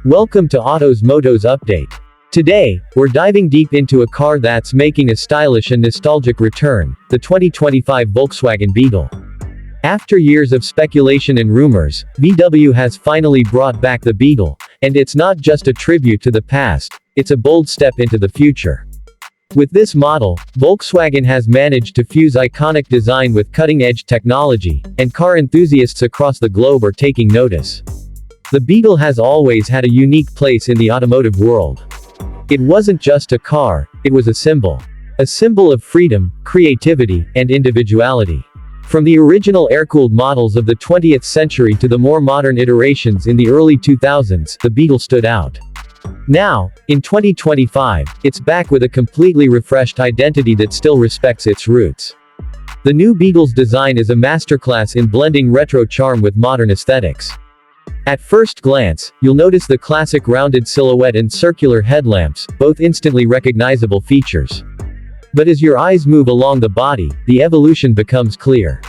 Welcome to Motos Update. Today, we're diving deep into a car that's making a stylish and nostalgic return, the 2025 Volkswagen Beetle. After years of speculation and rumors, VW has finally brought back the Beetle, and it's not just a tribute to the past, it's a bold step into the future. With this model, Volkswagen has managed to fuse iconic design with cutting-edge technology, and car enthusiasts across the globe are taking notice. The Beetle has always had a unique place in the automotive world. It wasn't just a car, it was a symbol. A symbol of freedom, creativity, and individuality. From the original air-cooled models of the 20th century to the more modern iterations in the early 2000s, the Beetle stood out. Now, in 2025, it's back with a completely refreshed identity that still respects its roots. The new Beetle's design is a masterclass in blending retro charm with modern aesthetics. At first glance, you'll notice the classic rounded silhouette and circular headlamps, both instantly recognizable features. But as your eyes move along the body, the evolution becomes clear.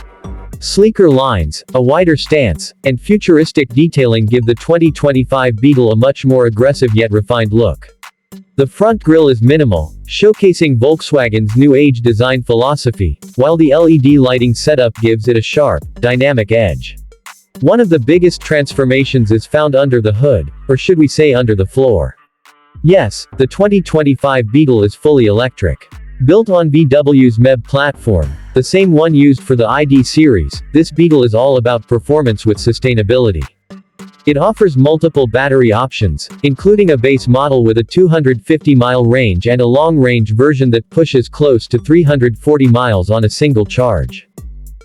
Sleeker lines, a wider stance, and futuristic detailing give the 2025 Beetle a much more aggressive yet refined look. The front grille is minimal, showcasing Volkswagen's new age design philosophy, while the LED lighting setup gives it a sharp, dynamic edge. One of the biggest transformations is found under the hood, or should we say under the floor. Yes, the 2025 Beetle is fully electric. Built on VW's MEB platform, the same one used for the ID series, this Beetle is all about performance with sustainability. It offers multiple battery options, including a base model with a 250-mile range and a long-range version that pushes close to 340 miles on a single charge.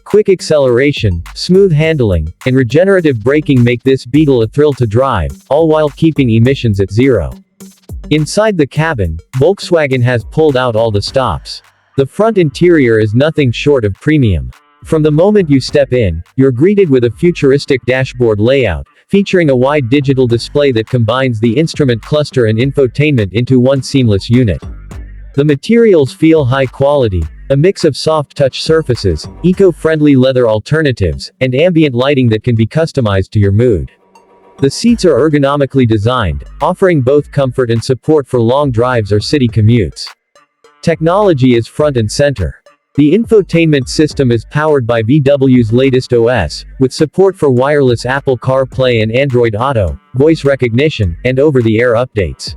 Quick acceleration, smooth handling, and regenerative braking make this Beetle a thrill to drive, all while keeping emissions at zero. Inside the cabin, Volkswagen has pulled out all the stops. The front interior is nothing short of premium. From the moment you step in, you're greeted with a futuristic dashboard layout, featuring a wide digital display that combines the instrument cluster and infotainment into one seamless unit. The materials feel high quality, a mix of soft touch surfaces, eco-friendly leather alternatives, and ambient lighting that can be customized to your mood. The seats are ergonomically designed, offering both comfort and support for long drives or city commutes. Technology is front and center. The infotainment system is powered by VW's latest OS, with support for wireless Apple CarPlay and Android Auto, voice recognition, and over-the-air updates.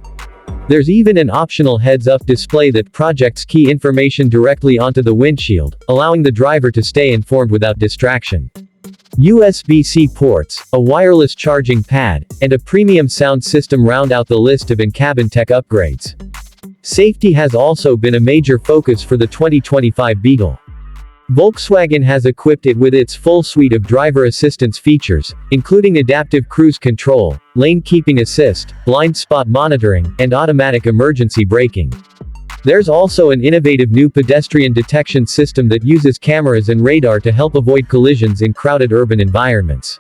There's even an optional heads-up display that projects key information directly onto the windshield, allowing the driver to stay informed without distraction. USB-C ports, a wireless charging pad, and a premium sound system round out the list of in-cabin tech upgrades. Safety has also been a major focus for the 2025 Beetle. Volkswagen has equipped it with its full suite of driver assistance features, including adaptive cruise control, lane keeping assist, blind spot monitoring, and automatic emergency braking. There's also an innovative new pedestrian detection system that uses cameras and radar to help avoid collisions in crowded urban environments.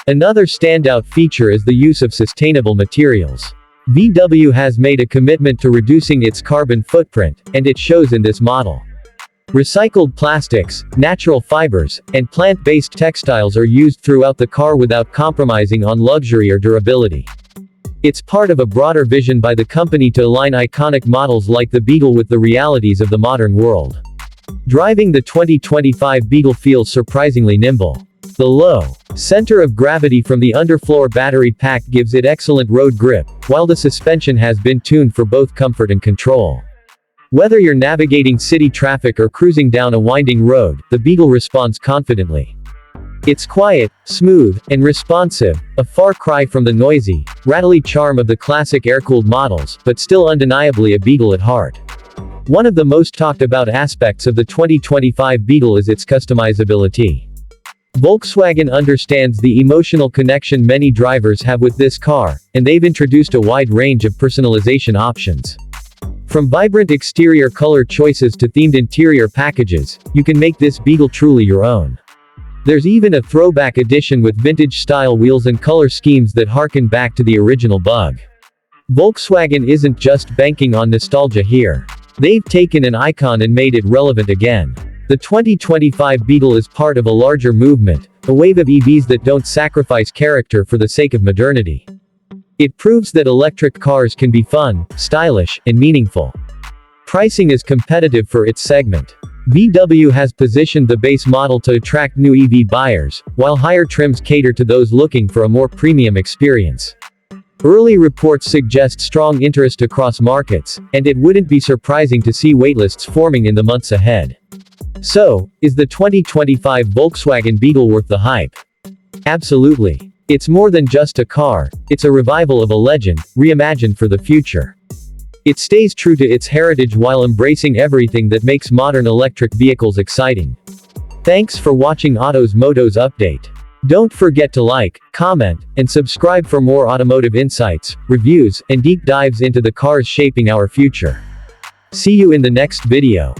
Another standout feature is the use of sustainable materials. VW has made a commitment to reducing its carbon footprint, and it shows in this model. Recycled plastics, natural fibers, and plant-based textiles are used throughout the car without compromising on luxury or durability. It's part of a broader vision by the company to align iconic models like the Beetle with the realities of the modern world. Driving the 2025 Beetle feels surprisingly nimble. The low center of gravity from the underfloor battery pack gives it excellent road grip, while the suspension has been tuned for both comfort and control. Whether you're navigating city traffic or cruising down a winding road, the Beetle responds confidently. It's quiet, smooth, and responsive, a far cry from the noisy, rattly charm of the classic air-cooled models, but still undeniably a Beetle at heart. One of the most talked about aspects of the 2025 Beetle is its customizability. Volkswagen understands the emotional connection many drivers have with this car, and they've introduced a wide range of personalization options. From vibrant exterior color choices to themed interior packages, you can make this Beetle truly your own. There's even a throwback edition with vintage-style wheels and color schemes that harken back to the original Bug. Volkswagen isn't just banking on nostalgia here. They've taken an icon and made it relevant again. The 2025 Beetle is part of a larger movement, a wave of EVs that don't sacrifice character for the sake of modernity. It proves that electric cars can be fun, stylish, and meaningful. Pricing is competitive for its segment. VW has positioned the base model to attract new EV buyers, while higher trims cater to those looking for a more premium experience. Early reports suggest strong interest across markets, and it wouldn't be surprising to see waitlists forming in the months ahead. So, is the 2025 Volkswagen Beetle worth the hype? Absolutely. It's more than just a car, it's a revival of a legend, reimagined for the future. It stays true to its heritage while embracing everything that makes modern electric vehicles exciting. Thanks for watching Motos Update. Don't forget to like, comment, and subscribe for more automotive insights, reviews, and deep dives into the cars shaping our future. See you in the next video.